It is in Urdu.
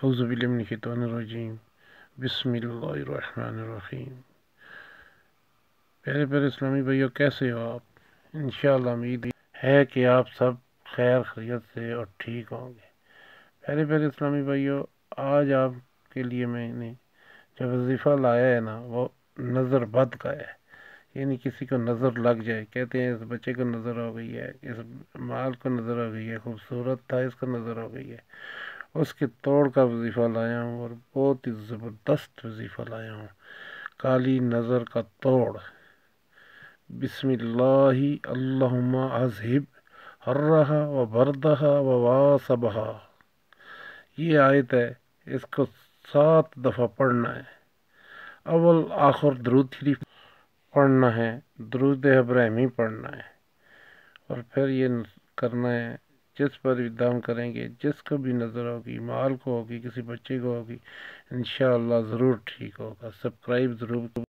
اعوذ باللہ من الشیطان الرجیم، بسم اللہ الرحمن الرحیم۔ پیارے پیارے اسلامی بھائیو، کیسے ہو آپ؟ انشاءاللہ امید ہے کہ آپ سب خیر خیریت سے اور ٹھیک ہوں گے۔ پیارے پیارے اسلامی بھائیو، آج آپ کے لیے میں نے جو وظیفہ لایا ہے نا، وہ نظر بد کا ہے۔ یعنی کسی کو نظر لگ جائے، کہتے ہیں اس بچے کو نظر ہو گئی ہے، اس مال کو نظر ہو گئی ہے، خوبصورت تھا اس کو نظر ہو گئی ہے، اس کے توڑ کا وظیفہ لایا ہوں، اور بہت ہی زبردست وظیفہ لایا ہوں، کالی نظر کا توڑ۔ بسم اللہ اللہم اذہب حرہا و بردہا و واصبہا، یہ آیت ہے، اس کو 7 دفعہ پڑھنا ہے۔ اول آخر درود شریف پڑھنا ہے، درود ابراہیمی پڑھنا ہے، اور پھر یہ کرنا ہے، جس پر بھی دم کریں گے، جس کو بھی نظر ہوگی، مال کو ہوگی، کسی بچے کو ہوگی، انشاءاللہ ضرور ٹھیک ہوگا۔ سبسکرائب ضرور